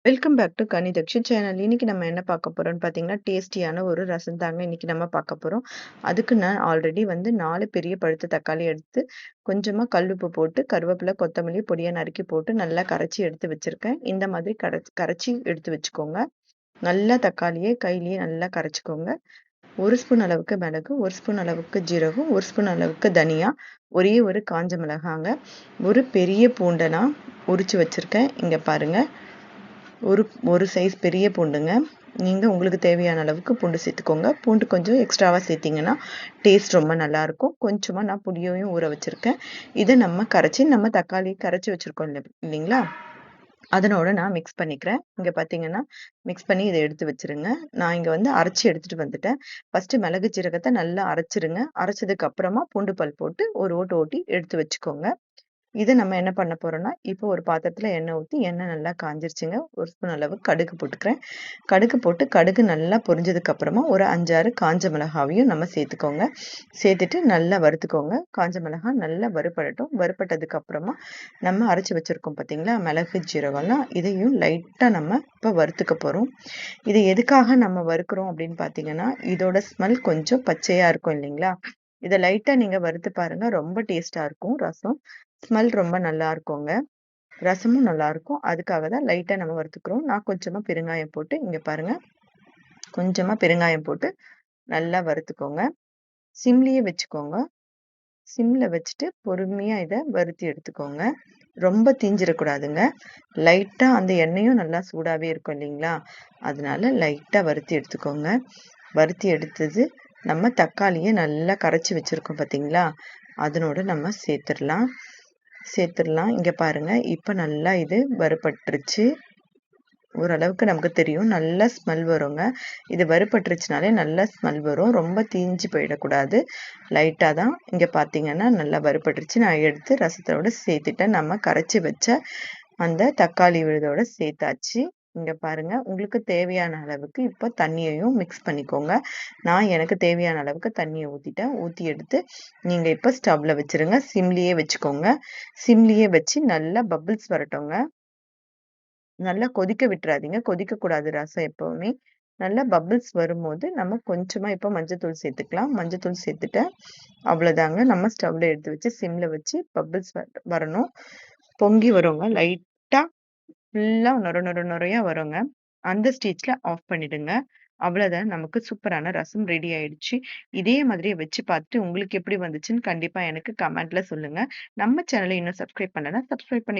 Welcome back to Ghani Dakshi channel. இன்னைக்கு நம்ம என்ன பார்க்க போறோம்னு பார்த்தீங்கன்னா, டேஸ்டியான ஒரு ரசம் தாங்க இன்னைக்கு நம்ம பார்க்க போறோம். அதுக்கு நான் ஆல்ரெடி 4 பெரிய பழுத்த தக்காளி எடுத்து கொஞ்சமா கல்லுப்பு போட்டு கருவேப்பிலை, கொத்தமல்லி பொடியா நறுக்கி போட்டு நல்லா கரைச்சி எடுத்து வச்சிருக்கேன். இந்த மாதிரி கரைச்சி எடுத்து வச்சுக்கோங்க. நல்லா தக்காளியை கையிலேயே நல்லா கரைச்சிக்கோங்க. 1 ஸ்பூன் அளவுக்கு மிளகு, 1 ஸ்பூன் அளவுக்கு ஜீரகம், 1 ஸ்பூன் அளவுக்கு தனியா, ஒரே ஒரு காஞ்ச மிளகாங்க, ஒரு பெரிய பூண்டை நான் உரிச்சு வச்சிருக்கேன். இங்க பாருங்க, ஒரு சைஸ் பெரிய பூண்டுங்க. நீங்கள் உங்களுக்கு தேவையான அளவுக்கு பூண்டு சேர்த்துக்கோங்க. பூண்டு கொஞ்சம் எக்ஸ்ட்ராவாக சேர்த்திங்கன்னா டேஸ்ட் ரொம்ப நல்லாயிருக்கும். கொஞ்சமாக நான் புளியையும் ஊற வச்சுருக்கேன். இதை நம்ம தக்காளி கரைச்சி வச்சுருக்கோம் இல்லைங்களா, அதனோட நான் மிக்ஸ் பண்ணிக்கிறேன். இங்கே பார்த்தீங்கன்னா மிக்ஸ் பண்ணி இதை எடுத்து வச்சுருங்க. நான் இங்கே அரைச்சி எடுத்துகிட்டு வந்துட்டேன். ஃபஸ்ட்டு மிளகு சீரகத்தை நல்லா அரைச்சிருங்க. அரைச்சதுக்கு அப்புறமா பூண்டு பல் போட்டு ஒரு ஓட்டு ஓட்டி எடுத்து வச்சுக்கோங்க. இதை நம்ம என்ன பண்ண போறோம்னா, இப்போ ஒரு பாத்திரத்தில் எண்ணெய் ஊற்றி, எண்ணெய் நல்லா காஞ்சிருச்சுங்க. 1 ஸ்பூன் அளவு கடுகு போட்டுக்கிறேன். கடுகு போட்டு கடுகு நல்லா பொரிஞ்சதுக்கு அப்புறமா ஒரு 5-6 காஞ்ச மிளகாவையும் நம்ம சேர்த்துக்கோங்க. சேர்த்துட்டு நல்லா வறுத்துக்கோங்க. காஞ்ச மிளகாய் நல்லா வறுபடட்டும். வறுபட்டதுக்கு அப்புறமா நம்ம அரைச்சி வச்சிருக்கோம் பார்த்தீங்களா, மிளகு ஜீரகம்லாம், இதையும் லைட்டாக நம்ம இப்போ வறுத்துக்க போகிறோம். இது எதுக்காக நம்ம வறுக்கிறோம் அப்படின்னு பார்த்தீங்கன்னா, இதோட ஸ்மெல் கொஞ்சம் பச்சையாக இருக்கும் இல்லைங்களா. இதை லைட்டாக நீங்கள் வறுத்து பாருங்க, ரொம்ப டேஸ்ட்டாக இருக்கும். ரசம் ஸ்மெல் ரொம்ப நல்லா இருக்குங்க. ரசமும் நல்லா இருக்கும். அதுக்காக தான் லைட்டாக நம்ம வறுத்துக்கிறோம். நான் கொஞ்சமாக பெருங்காயம் போட்டு, இங்கே பாருங்க, கொஞ்சமாக பெருங்காயம் போட்டு நல்லா வறுத்துக்கோங்க. சிம்லேயே வச்சுக்கோங்க. சிம்மில் வச்சுட்டு பொறுமையாக இதை வறுத்தி எடுத்துக்கோங்க. ரொம்ப தீஞ்சிடக்கூடாதுங்க. லைட்டாக அந்த எண்ணெயும் நல்லா சூடாகவே இருக்கும் இல்லைங்களா, அதனால லைட்டாக வறுத்தி எடுத்துக்கோங்க. வறுத்தி எடுத்தது நம்ம தக்காளியை நல்லா கரைச்சி வச்சுருக்கோம் பார்த்தீங்களா, அதனோட நம்ம சேர்த்துடலாம். இங்கே பாருங்க, இப்போ நல்லா இது வறுபட்டுருச்சு. ஓரளவுக்கு நமக்கு தெரியும், நல்ல ஸ்மெல் வருங்க. இது வறுபட்டுருச்சுனாலே நல்ல ஸ்மெல் வரும். ரொம்ப தீஞ்சு போயிடக்கூடாது. லைட்டாக தான். இங்கே பார்த்தீங்கன்னா நல்லா வறுபட்டுருச்சு. நான் எடுத்து ரசத்தோடு சேர்த்துட்டேன். நம்ம கரைச்சி வச்ச அந்த தக்காளி விழுதோட சேர்த்தாச்சு. இங்கே பாருங்க, உங்களுக்கு தேவையான அளவுக்கு இப்போ தண்ணியையும் மிக்ஸ் பண்ணிக்கோங்க. நான் எனக்கு தேவையான அளவுக்கு தண்ணியை ஊற்றிட்டேன். ஊற்றி எடுத்து நீங்கள் இப்போ ஸ்டவ்வில் வச்சுருங்க. சிம்லேயே வச்சுக்கோங்க. சிம்லேயே வச்சு நல்லா பபிள்ஸ் வரட்டுங்க. நல்லா கொதிக்க விட்டுறாதீங்க. கொதிக்கக்கூடாது ரசம் எப்போவுமே. நல்லா பபிள்ஸ் வரும்போது நம்ம கொஞ்சமாக இப்போ மஞ்சத்தூள் சேர்த்துக்கலாம். மஞ்சத்தூள் சேர்த்துட்டேன். அவ்வளோதாங்க. நம்ம ஸ்டவ்வில் எடுத்து வச்சு சிம்மில் வச்சு பபிள்ஸ் வரணும். பொங்கி வருங்க. லைட்டாக ஃபுல்லாக நுரையாக வருங்க. அந்த ஸ்டேஜில் ஆஃப் பண்ணிடுங்க. அவ்வளோதான், நமக்கு சூப்பரான ரசம் ரெடி ஆயிடுச்சு. இதே மாதிரியே வச்சு பார்த்துட்டு உங்களுக்கு எப்படி வந்துச்சுன்னு கண்டிப்பாக எனக்கு கமெண்ட்டில் சொல்லுங்கள். நம்ம சேனலை இன்னும் சப்ஸ்கிரைப் பண்ணலைன்னா சப்ஸ்கிரைப் பண்ணி